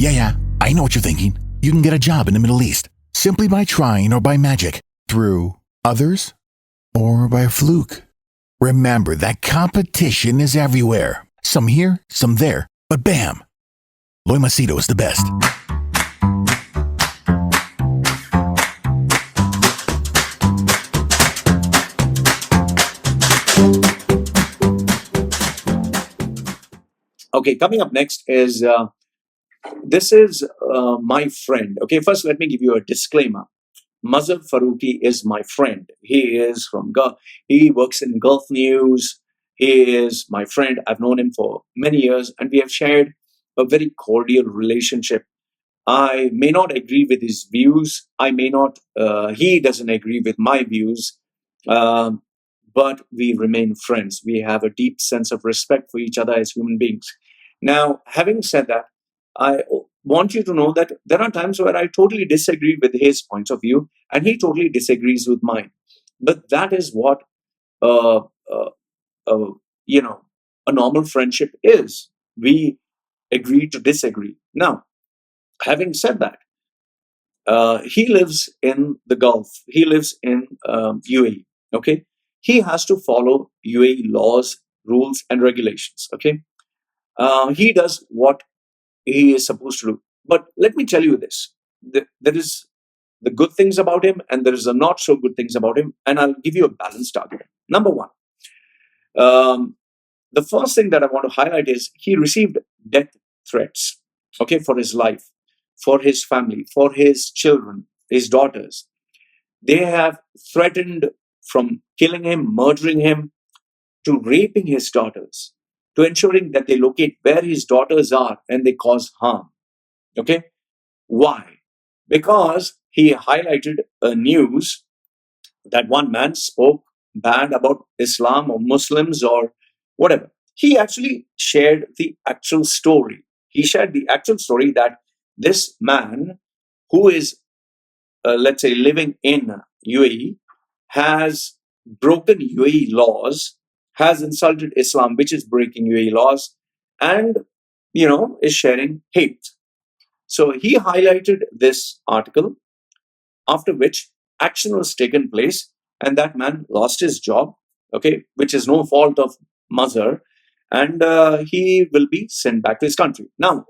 Yeah, I know what you're thinking. You can get a job in the Middle East simply by trying or by magic, through others, or by a fluke. Remember that competition is everywhere. Some here, some there, but bam! Loy Machedo is the best. Okay, coming up next is this is my friend. Okay, first let me give you a disclaimer. Mazhar Farooqui is my friend. He is from Gulf. He works in Gulf News. He is my friend. I've known him for many years, and we have shared a very cordial relationship. I may not agree with his views. I may not. He doesn't agree with my views. Um, but we remain friends. We have a deep sense of respect for each other as human beings. Now, having said that, I want you to know that there are times where I totally disagree with his points of view and he totally disagrees with mine. But that is what, uh, uh, uh, you know, a normal friendship is. We agree to disagree. Now, having said that, he lives in the Gulf. He lives in UAE. Okay, he has to follow UAE laws, rules, and regulations. Okay, he does what he is supposed to do. But let me tell you this: there is the good things about him, and there is the not so good things about him. And I'll give you a balanced argument. Number one, um, the first thing that I want to highlight is he received death threats. Okay, for his life, for his family, for his children, his daughters. They have threatened from killing him, murdering him, to raping his daughters, to ensuring that they locate where his daughters are and they cause harm. Okay? Why? Because he highlighted a news that one man spoke bad about Islam or Muslims or whatever. He actually shared the actual story. He shared the actual story that this man, who is, let's say, living in UAE, has broken UAE laws, has insulted Islam, which is breaking UAE laws, and is sharing hate. So he highlighted this article, after which action was taken place, and that man lost his job. Okay, which is no fault of Mazhar, and he will be sent back to his country. Now,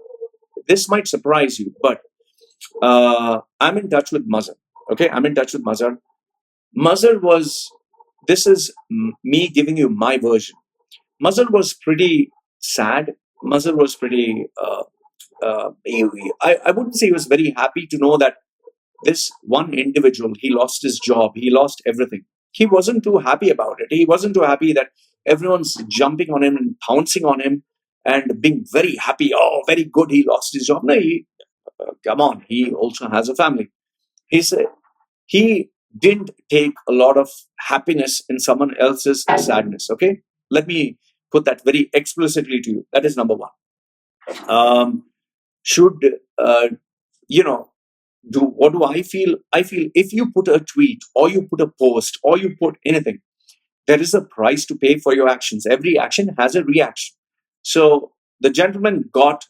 this might surprise you, but I'm in touch with Mazhar. Okay, I'm in touch with Mazhar. Mazhar was, this is me giving you my version. Mazhar was pretty sad. Mazhar was pretty, I wouldn't say he was very happy to know that this one individual, he lost his job, he lost everything. He wasn't too happy about it. He wasn't too happy that everyone's jumping on him and pouncing on him and being very happy. Oh, very good, he lost his job. No, come on, he also has a family. He said he didn't take a lot of happiness in someone else's sadness. Okay, let me put that very explicitly to you. That is number one. Should you know do what do I feel? I feel if you put a tweet or you put a post or you put anything, there is a price to pay for your actions. Every action has a reaction. So the gentleman got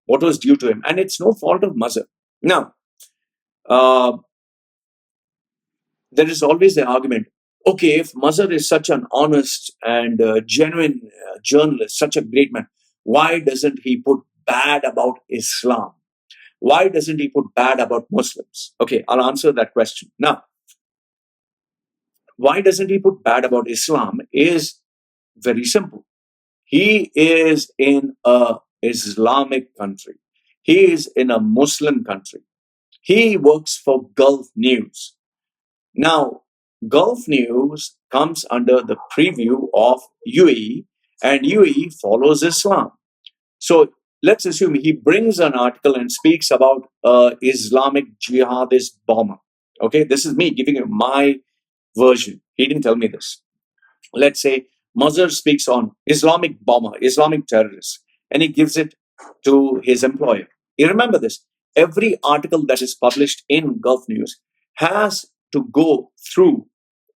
what was due to him, and it's no fault of Mazhar. Now, uh, there is always the argument, okay, if Mazhar is such an honest and genuine journalist, such a great man, why doesn't he put bad about Islam? Why doesn't he put bad about Muslims? Okay, I'll answer that question. Now, why doesn't he put bad about Islam is very simple. He is in a Islamic country. He is in a Muslim country. He works for Gulf News. Now, Gulf News comes under the preview of UAE, and UAE follows Islam. So let's assume he brings an article and speaks about Islamic jihadist bomber. Okay, this is me giving you my version. He didn't tell me this. Let's say Mazhar speaks on Islamic bomber, Islamic terrorist, and he gives it to his employer. You remember this. Every article that is published in Gulf News has to go through,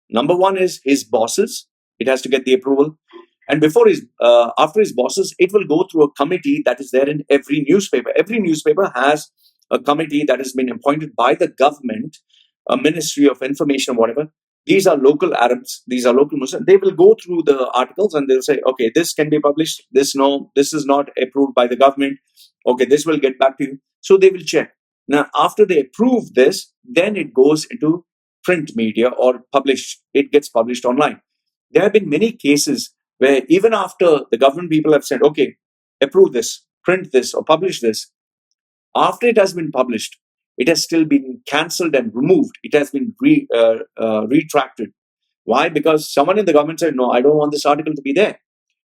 number one is his bosses. It has to get the approval. And after his bosses, it will go through a committee that is there in every newspaper. Every newspaper has a committee that has been appointed by the government, a Ministry of Information, whatever. These are local Arabs, these are local Muslims. They will go through the articles and they'll say, okay, this can be published, this no, this is not approved by the government. Okay, this will get back to you. So they will check. Now, after they approve this, then it goes into print media or it gets published online. There have been many cases where even after the government people have said, okay, approve this, print this, or publish this, after it has been published, it has still been cancelled and removed. It has been retracted. Why? Because someone in the government said, no, I don't want this article to be there.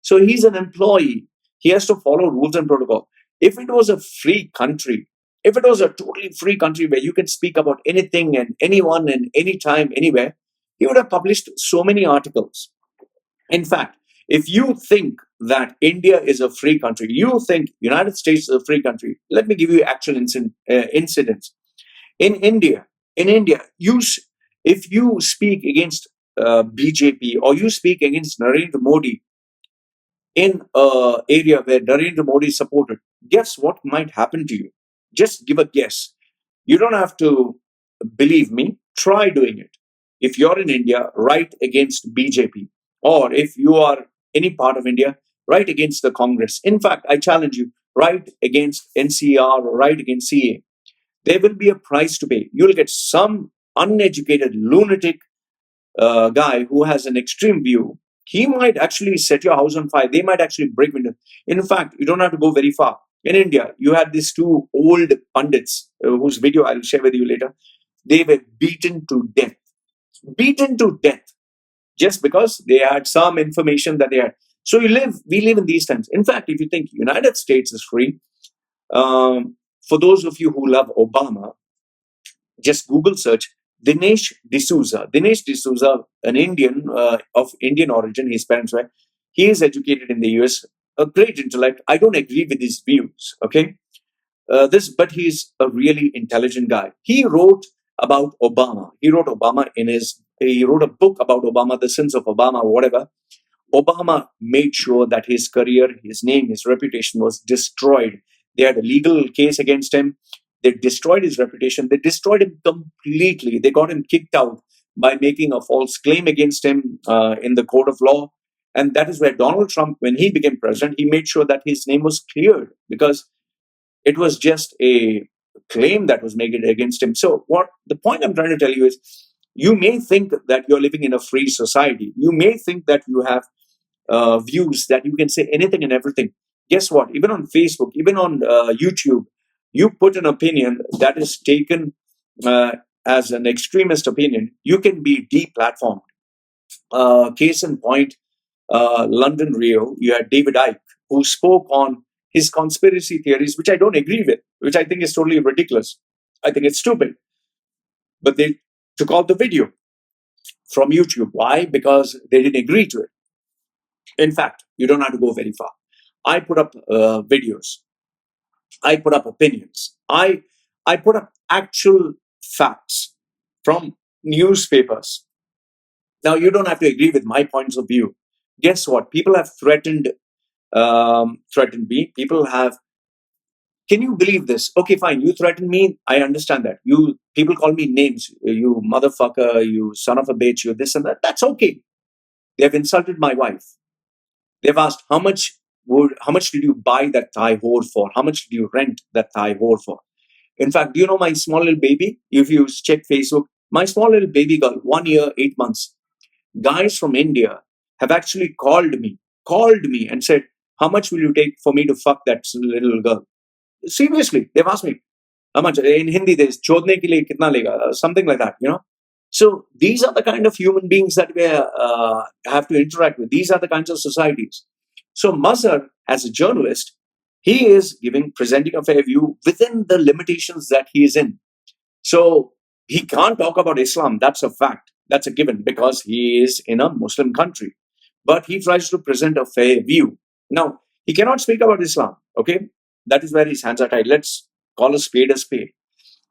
So he's an employee. He has to follow rules and protocol. If it was a free country, if it was a totally free country where you can speak about anything and anyone and anytime, anywhere, he would have published so many articles. In fact, if you think that India is a free country, you think United States is a free country, let me give you actual incidents. In India, if you speak against BJP or you speak against Narendra Modi in an area where Narendra Modi is supported, guess what might happen to you? Just give a guess. You don't have to believe me. Try doing it. If you're in India, write against BJP. Or if you are any part of India, write against the Congress. In fact, I challenge you, write against NCR or write against CA. There will be a price to pay. You'll get some uneducated lunatic guy who has an extreme view. He might actually set your house on fire. They might actually break windows. In fact, you don't have to go very far. In India, you had these two old pundits whose video I'll share with you later. They were beaten to death. Beaten to death. Just because they had some information that they had. So we live in these times. In fact, if you think United States is free, for those of you who love Obama, just Google search Dinesh D'Souza. Dinesh D'Souza, an Indian of Indian origin, his parents were. He is educated in the US, a great intellect. I don't agree with his views, okay? But he's a really intelligent guy. He wrote about Obama. He wrote a book about Obama, The Sins of Obama, whatever. Obama made sure that his career, his name, his reputation was destroyed. They had a legal case against him. They destroyed his reputation. They destroyed him completely. They got him kicked out by making a false claim against him in the court of law. And that is where Donald Trump, when he became president, he made sure that his name was cleared because it was just a claim that was made against him. So the point I'm trying to tell you is, you may think that you're living in a free society. You may think that you have views, that you can say anything and everything. Guess what? Even on Facebook, even on YouTube, you put an opinion that is taken as an extremist opinion, you can be deplatformed. Case in point, London Rio, you had David Icke, who spoke on his conspiracy theories, which I don't agree with, which I think is totally ridiculous. I think it's stupid. But they took out the video from YouTube. Why? Because they didn't agree to it. In fact, you don't have to go very far. I put up videos. I put up opinions. I put up actual facts from newspapers. Now, you don't have to agree with my points of view. Guess what? People have threatened me. People have. Can you believe this? Okay, fine. You threaten me. I understand that. People call me names. You motherfucker. You son of a bitch. You this and that. That's okay. They have insulted my wife. They've asked how much did you buy that Thai whore for? How much did you rent that Thai whore for? In fact, do you know my small little baby? If you check Facebook, my small little baby girl, 1 year, 8 months, guys from India have actually called me and said, how much will you take for me to fuck that little girl? Seriously, they've asked me how much. In Hindi, there's chodne ke liye kitna lega, something like that, So these are the kind of human beings that we have to interact with. These are the kinds of societies. So Mazhar, as a journalist, he is presenting a fair view within the limitations that he is in. So he can't talk about Islam. That's a fact. That's a given because he is in a Muslim country. But he tries to present a fair view. Now, he cannot speak about Islam. Okay? That is where his hands are tied. Let's call a spade a spade.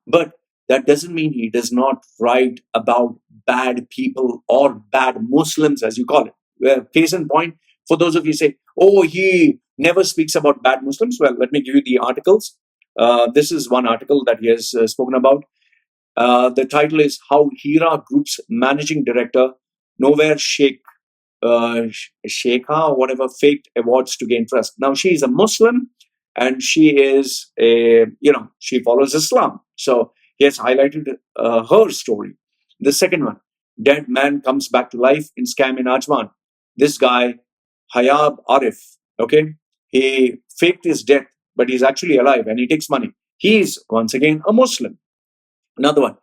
But that doesn't mean he does not write about bad people or bad Muslims, as you call it. Case in point, For those of you say, oh, he never speaks about bad Muslims. Well, let me give you the articles. This is one article that he has spoken about. The title is How Hira Group's Managing Director Nowhere Sheikha or whatever faked awards to gain trust. Now she is a Muslim and she is she follows Islam. So he has highlighted her story. The second one, dead man comes back to life in scam in Ajman. This guy, Hayab Arif, okay, he faked his death, but he's actually alive and he takes money. He's once again a Muslim. Another one,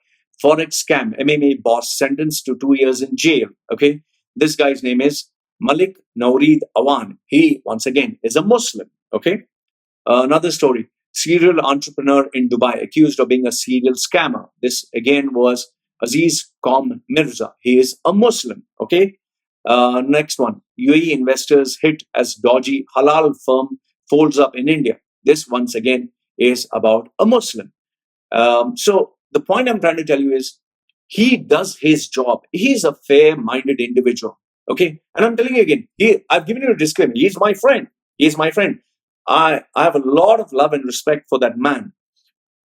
Forex scam, MMA boss sentenced to 2 years in jail. Okay, this guy's name is Malik Naurid Awan. He, once again, is a Muslim. Okay, another story, serial entrepreneur in Dubai accused of being a serial scammer. This again was Aziz Qom Mirza. He is a Muslim. Okay, next one, UAE investors hit as dodgy halal firm folds up in India. This once again is about a Muslim. So the point I'm trying to tell you is he does his job. He's a fair-minded individual. Okay. And I'm telling you again, I've given you a disclaimer. He's my friend. He's my friend. I have a lot of love and respect for that man.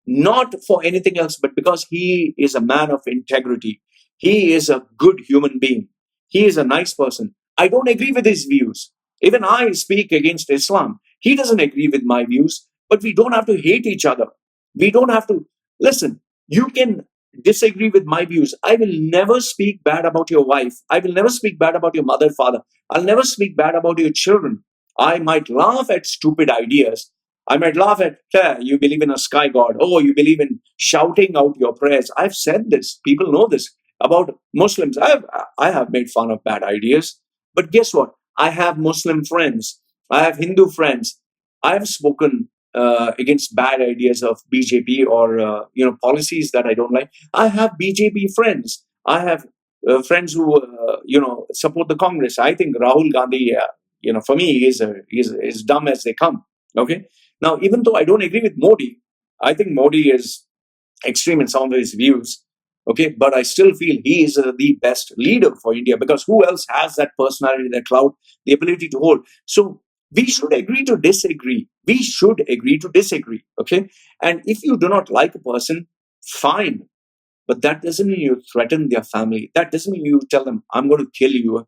Not for anything else, but because he is a man of integrity. He is a good human being. He is a nice person. I don't agree with his views. Even I speak against Islam. He doesn't agree with my views, but we don't have to hate each other. We don't have to. Listen, you can disagree with my views. I will never speak bad about your wife. I will never speak bad about your mother, father. I'll never speak bad about your children. I might laugh at stupid ideas. I might laugh at, you believe in a sky god. Oh, you believe in shouting out your prayers. I've said this. People know this about Muslims. I have made fun of bad ideas. But guess what? I have Muslim friends. I have Hindu friends. I have spoken against bad ideas of BJP or policies that I don't like. I have BJP friends. I have friends who support the Congress. I think Rahul Gandhi, for me, is dumb as they come. Okay. Now, even though I don't agree with Modi, I think Modi is extreme in some of his views. Okay, but I still feel he is the best leader for India because who else has that personality, that clout, the ability to hold? So we should agree to disagree. We should agree to disagree. Okay, and if you do not like a person, fine, but that doesn't mean you threaten their family. That doesn't mean you tell them, "I'm going to kill you."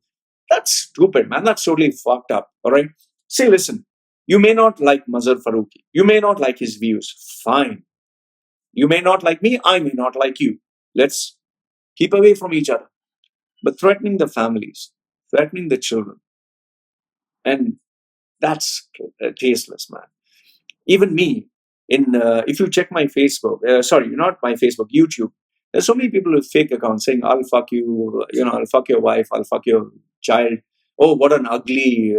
That's stupid, man. That's totally fucked up. All right. Say, listen. You may not like Mazhar Farooqui. You may not like his views. Fine. You may not like me. I may not like you. Let's keep away from each other. But threatening the families, threatening the children, and that's tasteless, man. Even me, if you check my Facebook, sorry, not my Facebook, YouTube, there's so many people with fake accounts saying, "I'll fuck you," "I'll fuck your wife," "I'll fuck your child." "Oh, what an ugly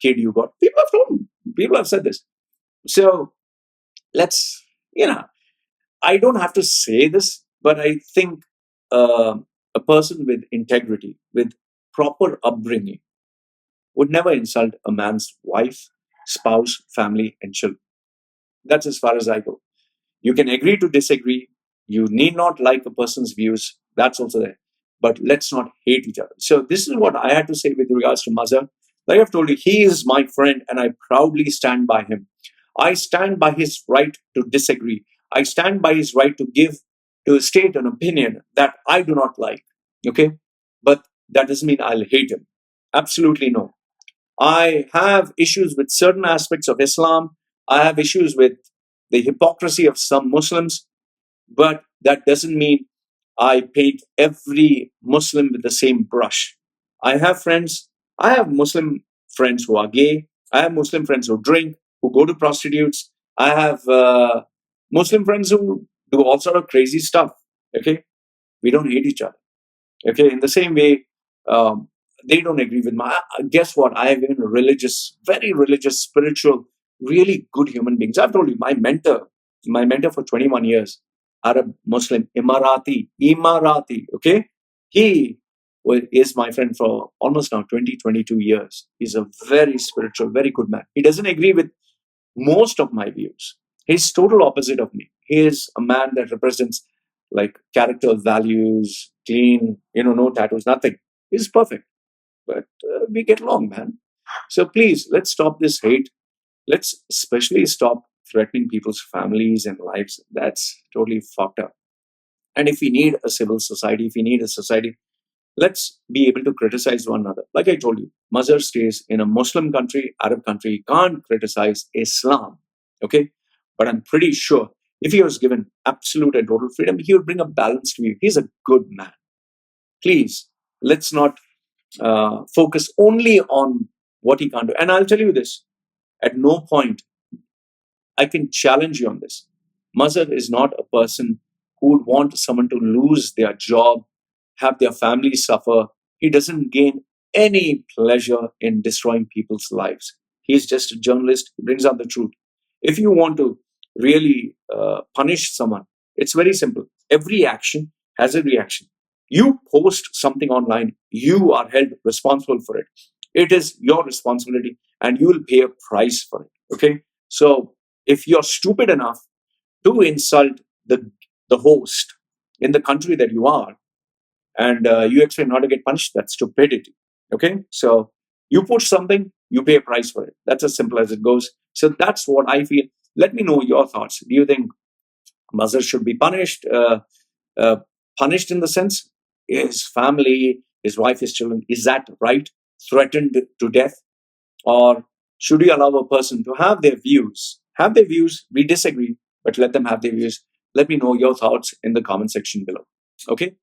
kid you got." People have told me. People have said this. So let's, I don't have to say this, but I think a person with integrity, with proper upbringing, would never insult a man's wife, spouse, family, and children. That's as far as I go. You can agree to disagree. You need not like a person's views. That's also there. But let's not hate each other. So this is what I had to say with regards to Mazhar. Like I've told you, he is my friend and I proudly stand by him. I stand by his right to disagree. I stand by his right to state an opinion that I do not like. Okay? But that doesn't mean I'll hate him. Absolutely no. I have issues with certain aspects of Islam. I have issues with the hypocrisy of some Muslims, but that doesn't mean I paint every Muslim with the same brush. I have friends, I have Muslim friends who are gay. I have Muslim friends who drink, who go to prostitutes. I have Muslim friends who do all sort of crazy stuff. Okay, we don't hate each other. Okay, in the same way, they don't agree with my. Guess what? I have been religious, very religious, spiritual, really good human beings. I've told you, my mentor for 21 years, Arab Muslim, Emirati. Okay, he is my friend for almost now 20, 22 years. He's a very spiritual, very good man. He doesn't agree with most of my views. He's total opposite of me. He is a man that represents like character, values, clean, no tattoos, nothing. He's perfect. But we get along, man. So please, let's stop this hate. Let's especially stop threatening people's families and lives. That's totally fucked up. And if we need a civil society, if we need a society, let's be able to criticize one another. Like I told you, Mazhar stays in a Muslim country, Arab country, can't criticize Islam. Okay? But I'm pretty sure if he was given absolute and total freedom, he would bring a balanced view. He's a good man. Please, let's not focus only on what he can't do. And I'll tell you this, at no point I can challenge you on this. Mazhar is not a person who would want someone to lose their job, have their family suffer. He doesn't gain any pleasure in destroying people's lives. He's just a journalist who brings out the truth. If you want to really punish someone, it's very simple. Every action has a reaction. You post something online, you are held responsible for it. It is your responsibility and you will pay a price for it. Okay? So if you're stupid enough to insult the host in the country that you are, and you expect not to get punished, that's stupidity. Okay, so you put something, you pay a price for it. That's as simple as it goes. So that's what I feel. Let me know your thoughts. Do you think Mazhar should be punished? Uh, Punished in the sense his family, his wife, his children, is that right? Threatened to death? Or should we allow a person to have their views? Have their views, we disagree, but let them have their views. Let me know your thoughts in the comment section below. Okay?